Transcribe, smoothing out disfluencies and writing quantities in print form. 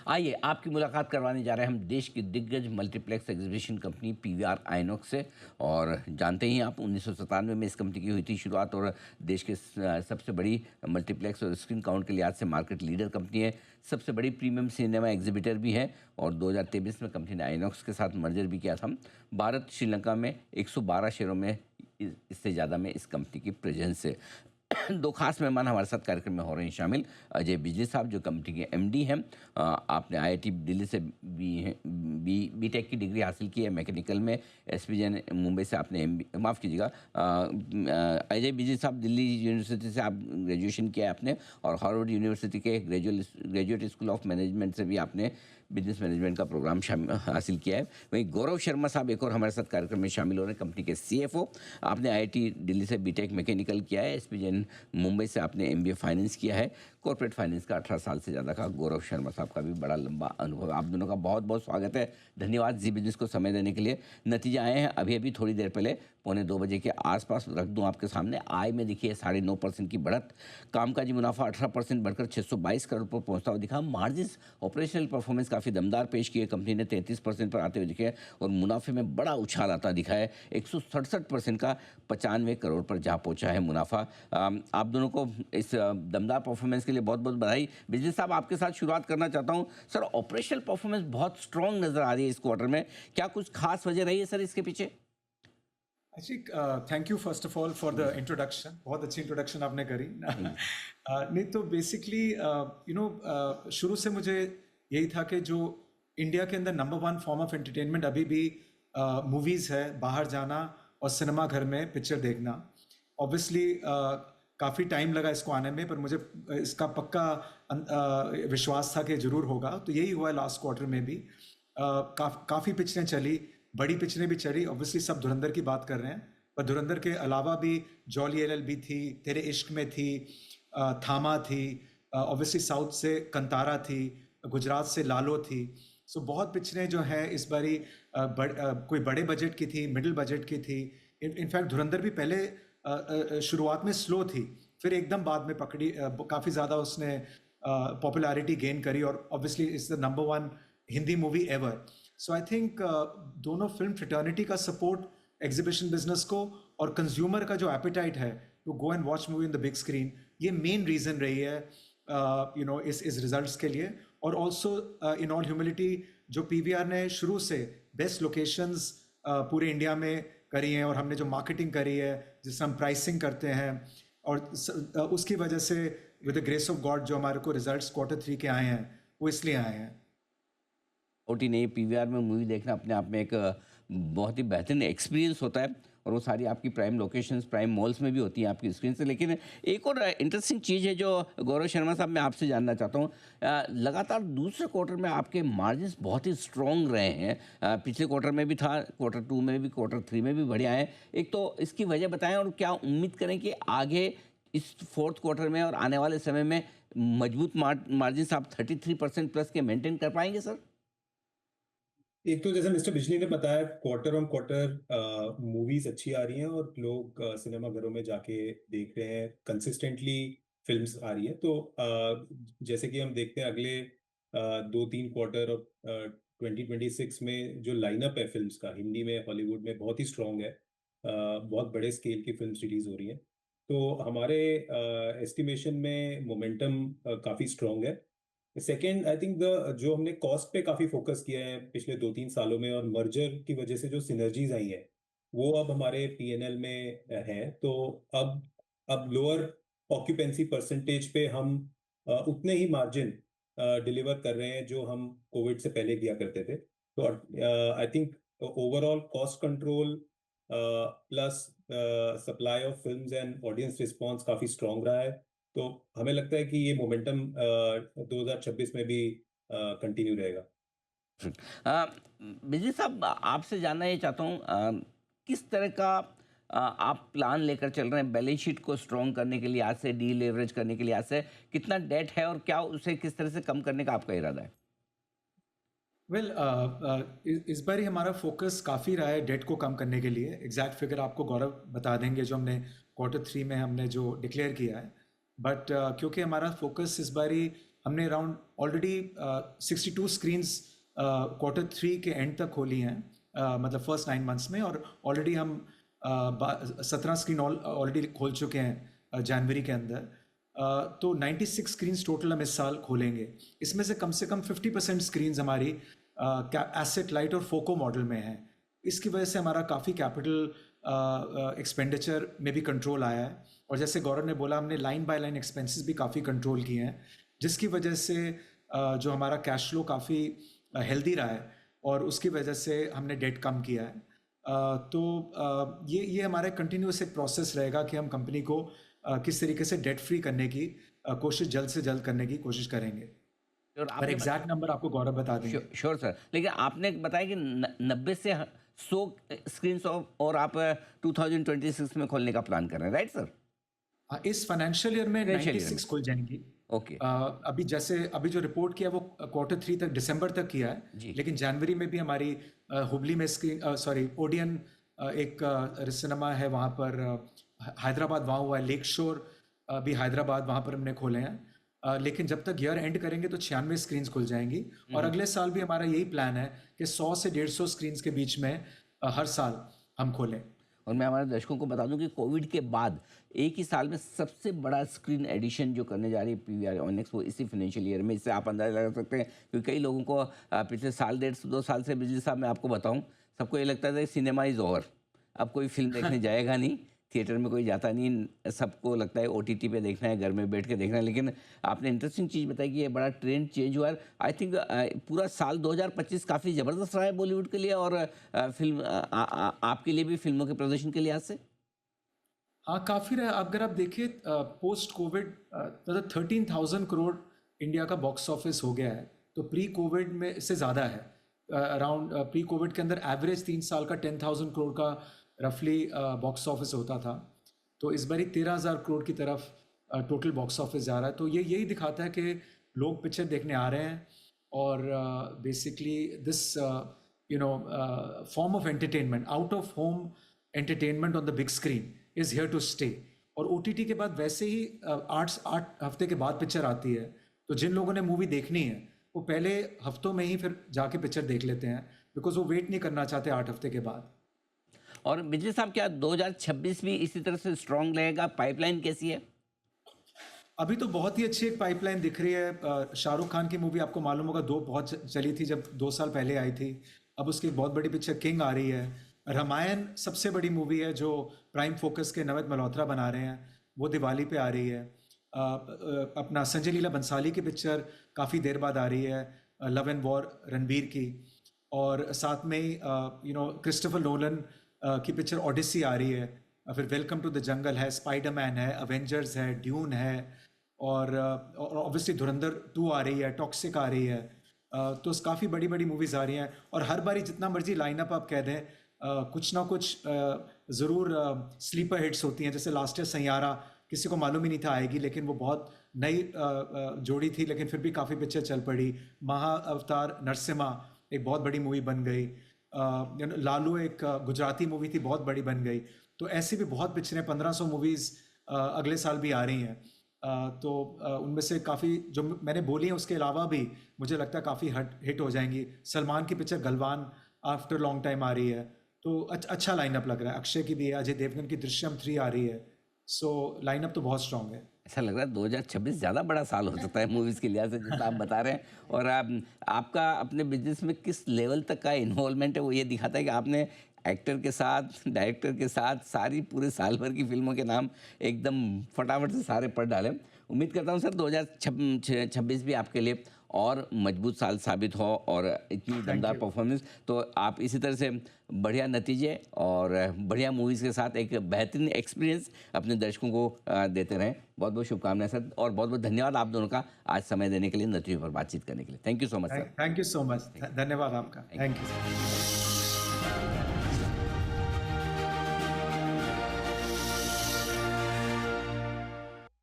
आइए आपकी मुलाकात करवाने जा रहे हैं हम देश की दिग्गज multiplex exhibition company PVR INOX से। और जानते ही हैं आप 1997 में इस कंपनी की हुई थी शुरुआत, और देश के सबसे बड़ी मल्टीप्लेक्स और स्क्रीन काउंट के लिहाज से मार्केट लीडर कंपनी है, सबसे बड़ी प्रीमियम सिनेमा एग्जीबिटर भी है। और 2023 में कंपनी ने आइनॉक्स के साथ मर्जर भी किया था। भारत श्रीलंका में 112 शहरों में इससे ज़्यादा में इस कंपनी की प्रेजेंस है। दो खास मेहमान हमारे साथ कार्यक्रम में हो रहे हैं शामिल। अजय बिजली साहब जो कंपनी के एमडी हैं। आपने आईआईटी दिल्ली से बीटेक की डिग्री हासिल की है मैकेनिकल में। एसपीजेन मुंबई से आपने माफ़ कीजिएगा, अजय बिजली साहब दिल्ली यूनिवर्सिटी से आप ग्रेजुएशन किया है आपने, और हार्वर्ड यूनिवर्सिटी के ग्रेजुएट स्कूल ऑफ मैनेजमेंट से भी आपने बिजनेस मैनेजमेंट का प्रोग्राम हासिल किया है। वहीं गौरव शर्मा साहब एक और हमारे साथ कार्यक्रम में शामिल हो रहे हैं, कंपनी के सीएफओ। आपने आईआईटी दिल्ली से बीटेक मैकेनिकल किया है, एसपीजेन मुंबई से आपने एमबीए फाइनेंस किया है। कॉर्पोरेट फाइनेंस का 18 साल से ज़्यादा का गौरव शर्मा साहब का भी बड़ा लंबा अनुभव है। आप दोनों का बहुत बहुत स्वागत है। धन्यवाद जी बिजनेस को समय देने के लिए। नतीजे आए हैं अभी अभी थोड़ी देर पहले 1:45 के आसपास, रख दूं आपके सामने। आय में देखिए 9.5% की बढ़त, कामकाजी मुनाफा 18% बढ़कर 622 करोड़ पर पहुंचता हुआ दिखा। मार्जिन ऑपरेशनल परफॉर्मेंस काफ़ी दमदार पेश किए, कंपनी ने 33% पर आते हुए दिखे, और मुनाफे में बड़ा उछाल आता दिखा है। 167% का 95 करोड़ पर जा पहुंचा है मुनाफा। आप दोनों को इस दमदार परफॉर्मेंस के लिए बहुत बहुत बधाई। बिजली साहब आपके साथ शुरुआत करना चाहता हूं। सर, ऑपरेशनल परफॉर्मेंस बहुत स्ट्रांग नजर आ रही है इस क्वार्टर में, क्या कुछ खास वजह रही है सर इसके पीछे? जी, thank you first of all for the introduction. बहुत अच्छी इंट्रोडक्शन आपने करी। नहीं तो बेसिकली शुरू से मुझे यही था कि जो इंडिया के अंदर नंबर 1 फॉर्म ऑफ एंटरटेनमेंट अभी भी मूवीज़ है, बाहर जाना और सिनेमा घर में पिक्चर देखना। ऑब्वियसली काफ़ी टाइम लगा इसको आने में, पर मुझे इसका पक्का विश्वास था कि ज़रूर होगा। तो यही हुआ लास्ट क्वार्टर में भी। काफ़ी पिक्चरें चली, बड़ी पिक्चरें भी चली। ऑब्वियसली सब धुरंधर की बात कर रहे हैं, पर धुरंधर के अलावा भी जॉली एलएलबी थी, तेरे इश्क में थी, थामा थी, ऑब्वियसली साउथ से कंतारा थी, गुजरात से लालो थी। सो बहुत पिक्चरें जो है इस बारी कोई बड़े बजट की थी, मिडिल बजट की थी। इनफैक्ट धुरंधर भी पहले शुरुआत में स्लो थी, फिर एकदम बाद में पकड़ी, काफ़ी ज़्यादा उसने पॉपुलैरिटी गेन करी, और obviously it's the number 1 Hindi movie ever. So I think दोनों फिल्म फ्रेटर्निटी का सपोर्ट एग्जीबिशन बिजनेस को और कंज्यूमर का जो एपिटाइट है to go and watch movie in the big screen, ये मेन रीज़न रही है इस रिजल्ट्स के लिए। और ऑल्सो इन ऑल ह्यूमिलिटी, जो पीवीआर ने शुरू से बेस्ट लोकेशंस पूरे इंडिया में करी हैं, और हमने जो मार्केटिंग करी है, जिससे हम प्राइसिंग करते हैं, और उसकी वजह से with the grace of God जो हमारे को रिजल्ट्स Q3 के आए हैं, वो इसलिए आए हैं। ओटी नहीं, पीवीआर में मूवी देखना अपने आप में एक बहुत ही बेहतरीन एक्सपीरियंस होता है, और वो सारी आपकी प्राइम लोकेशंस, प्राइम मॉल्स में भी होती हैं आपकी स्क्रीन से। लेकिन एक और इंटरेस्टिंग चीज़ है जो गौरव शर्मा साहब मैं आपसे जानना चाहता हूँ। लगातार दूसरे क्वार्टर में आपके मार्जिन्स बहुत ही स्ट्रॉन्ग रहे हैं। पिछले क्वार्टर में भी था, Q2 में भी, Q3 में भी बढ़िया है। एक तो इसकी वजह बताएं, और क्या उम्मीद करें कि आगे इस फोर्थ क्वार्टर में और आने वाले समय में मजबूत मार्जिन्स आप 33% प्लस के मेंटेन कर पाएंगे सर? एक तो जैसे मिस्टर बिजली ने बताया, क्वार्टर ऑन क्वार्टर मूवीज अच्छी आ रही हैं और लोग सिनेमा घरों में जाके देख रहे हैं, कंसिस्टेंटली फिल्म्स आ रही हैं। तो जैसे कि हम देखते हैं अगले 2-3 क्वार्टर और 2026 में जो लाइनअप है फिल्म्स का हिंदी में, हॉलीवुड में बहुत ही स्ट्रांग है। बहुत बड़े स्केल की फिल्म्स रिलीज हो रही हैं, तो हमारे एस्टिमेशन में मोमेंटम काफ़ी स्ट्रांग है। सेकेंड, आई थिंक द जो हमने कॉस्ट पे काफी फोकस किया है पिछले 2-3 सालों में, और मर्जर की वजह से जो सिनर्जीज आई है वो अब हमारे पीएनएल में है। तो अब लोअर ऑक्यूपेंसी परसेंटेज पे हम उतने ही मार्जिन डिलीवर कर रहे हैं जो हम कोविड से पहले किया करते थे। तो I think overall cost control plus supply of films and audience response काफी स्ट्रांग रहा है। तो हमें लगता है कि ये मोमेंटम 2026 में भी कंटिन्यू रहेगा। बिजली साहब, आपसे जानना ये चाहता हूँ, किस तरह का आप प्लान लेकर चल रहे हैं बैलेंस शीट को स्ट्रॉन्ग करने के लिए, आज से डी लेवरेज करने के लिए? आज से कितना डेट है और क्या उसे किस तरह से कम करने का आपका इरादा है? वेल, इस बार ही हमारा फोकस काफ़ी रहा है डेट को कम करने के लिए। एग्जैक्ट फिगर आपको गौरव बता देंगे जो हमने Q3 में हमने जो डिक्लेयर किया है। बट क्योंकि हमारा फोकस इस बारी हमने अराउंड ऑलरेडी 62 स्क्रीन्स Q3 के एंड तक खोली हैं, मतलब फर्स्ट 9 मंथ्स में, और ऑलरेडी हम 17 स्क्रीन ऑलरेडी खोल चुके हैं जनवरी के अंदर। तो 96 स्क्रीन्स टोटल हम इस साल खोलेंगे। इसमें से कम 50% स्क्रीन्स हमारी एसेट लाइट और फोको मॉडल में है। इसकी वजह से हमारा काफ़ी कैपिटल एक्सपेंडिचर में भी कंट्रोल आया है, और जैसे गौरव ने बोला, हमने लाइन बाय लाइन एक्सपेंसेस भी काफ़ी कंट्रोल किए हैं, जिसकी वजह से जो हमारा कैश फ्लो काफ़ी हेल्दी रहा है, और उसकी वजह से हमने डेट कम किया है। तो ये हमारा कंटिन्यूस एक प्रोसेस रहेगा कि हम कंपनी को किस तरीके से डेट फ्री करने की कोशिश जल्द से जल्द करने की कोशिश करेंगे। और पर आपने एग्जैक्ट नंबर आपको गौरव बता देंगे। श्योर सर, लेकिन आपने बताया कि 90 से 100 स्क्रीन और आप 2026 में खोलने का प्लान कर रहे हैं, राइट सर? हाँ, इस फाइनेंशियल ईयर में Financial year 96 खुल जाएंगी। ओके। अभी जो रिपोर्ट किया वो Q3 तक, दिसंबर तक किया जी। है, लेकिन जनवरी में भी हमारी हुबली में ओडियन एक सिनेमा है वहाँ पर, हैदराबाद वहाँ हुआ है, लेक शोर भी हैदराबाद, वहाँ पर हमने खोले हैं। लेकिन जब तक ईयर एंड करेंगे तो 96 स्क्रीन्स खुल जाएंगी, और अगले साल भी हमारा यही प्लान है कि 100 से 150 स्क्रीन्स के बीच में हर साल हम खोलें। और मैं हमारे दर्शकों को बता दूं कि कोविड के बाद एक ही साल में सबसे बड़ा स्क्रीन एडिशन जो करने जा रही है पीवीआर आइनॉक्स, वो इसी फाइनेंशियल ईयर में। इससे आप अंदाजा लगा सकते हैं, क्योंकि कई लोगों को पिछले साल 1.5-2 साल से, बिजली साहब मैं आपको बताऊं, सबको ये लगता था कि सिनेमा इज़ ओवर, अब कोई फिल्म देखने जाएगा नहीं, थिएटर में कोई जाता नहीं, सबको लगता है ओटीटी पे देखना है, घर में बैठ के देखना है। लेकिन आपने इंटरेस्टिंग चीज़ बताई कि ये बड़ा ट्रेंड चेंज हुआ है। आई थिंक पूरा साल 2025 काफ़ी ज़बरदस्त रहा है बॉलीवुड के लिए, और फिल्म आपके लिए भी, फिल्मों के प्रदर्शन के लिहाज से। हाँ, काफ़ी रहा। अगर आप देखिए पोस्ट कोविड मतलब 13,000 करोड़ इंडिया का बॉक्स ऑफिस हो गया है, तो प्री कोविड में इससे ज़्यादा है। अराउंड प्री कोविड के अंदर एवरेज 3 साल का 10,000 करोड़ का रफली बॉक्स ऑफिस होता था, तो इस बार ही 13,000 करोड़ की तरफ टोटल बॉक्स ऑफिस जा रहा है। तो ये यही दिखाता है कि लोग पिक्चर देखने आ रहे हैं, और basically this form of entertainment, out of home entertainment on the big screen is here to stay. और ओटीटी के बाद वैसे ही 8 हफ्ते के बाद पिक्चर आती है, तो जिन लोगों ने मूवी देखनी है वो पहले हफ्तों में ही फिर जाके पिक्चर देख लेते हैं, बिकॉज वो वेट नहीं करना चाहते 8 हफ्ते के बाद। और बिजली साहब, क्या 2026 भी इसी तरह से स्ट्रांग रहेगा? पाइपलाइन कैसी है? अभी तो बहुत ही अच्छी एक पाइपलाइन दिख रही है। शाहरुख खान की मूवी आपको मालूम होगा, 2 बहुत चली थी जब 2 साल पहले आई थी। अब उसकी एक बहुत बड़ी पिक्चर किंग आ रही है। रामायण सबसे बड़ी मूवी है जो प्राइम फोकस के नवत मल्होत्रा बना रहे हैं, वो दिवाली पे आ रही है। अपना संजय लीला बंसाली की पिक्चर काफ़ी देर बाद आ रही है, लव एंड वॉर रणबीर की। और साथ में ही क्रिस्टोफर नोलन की पिक्चर ओडिसी आ रही है। फिर वेलकम टू द जंगल है, स्पाइडरमैन है, अवेंजर्स है, ड्यून है, और ऑब्वियसली धुरंधर 2 आ रही है, टॉक्सिक आ रही है। तो काफ़ी बड़ी बड़ी मूवीज़ आ रही हैं, और हर बारी जितना मर्जी लाइनअप आप कह दें, कुछ ना कुछ ज़रूर स्लीपर हिट्स होती हैं। जैसे लास्ट ईयर सैयारा किसी को मालूम ही नहीं था आएगी, लेकिन वो बहुत नई जोड़ी थी, लेकिन फिर भी काफ़ी पिक्चर चल पड़ी। महाअवतार नरसिम्हा एक बहुत बड़ी मूवी बन गई। लालू एक गुजराती मूवी थी, बहुत बड़ी बन गई। तो ऐसी भी बहुत पिक्चरें, 1500 मूवीज़ अगले साल भी आ रही हैं। तो उनमें से काफ़ी जो मैंने बोली हैं उसके अलावा भी मुझे लगता है काफ़ी हिट हो जाएंगी। सलमान की picture Galwan after long time आ रही है, तो अच्छा लाइनअप लग रहा है। अक्षय की भी है, अजय देवगन की दृश्यम 3 आ रही है। सो लाइनअप तो बहुत स्ट्रांग है। ऐसा लग रहा है 2026 ज़्यादा बड़ा साल हो सकता है मूवीज़ के लिहाज से, जितना आप बता रहे हैं। और आपका अपने बिजनेस में किस लेवल तक का इन्वॉल्वमेंट है, वो ये दिखाता है कि आपने एक्टर के साथ, डायरेक्टर के साथ सारी पूरे साल भर की फिल्मों के नाम एकदम फटाफट से सारे पढ़ डाले। उम्मीद करता हूँ सर 2026 भी आपके लिए और मजबूत साल साबित हो, और इतनी दमदार परफॉर्मेंस। तो आप इसी तरह से बढ़िया नतीजे और बढ़िया मूवीज़ के साथ एक बेहतरीन एक्सपीरियंस अपने दर्शकों को देते रहें। बहुत बहुत शुभकामनाएं सर, और बहुत बहुत धन्यवाद आप दोनों का आज समय देने के लिए, नतीजों पर बातचीत करने के लिए। Thank you so much sir. Thank you so much, धन्यवाद आपका। Thank you.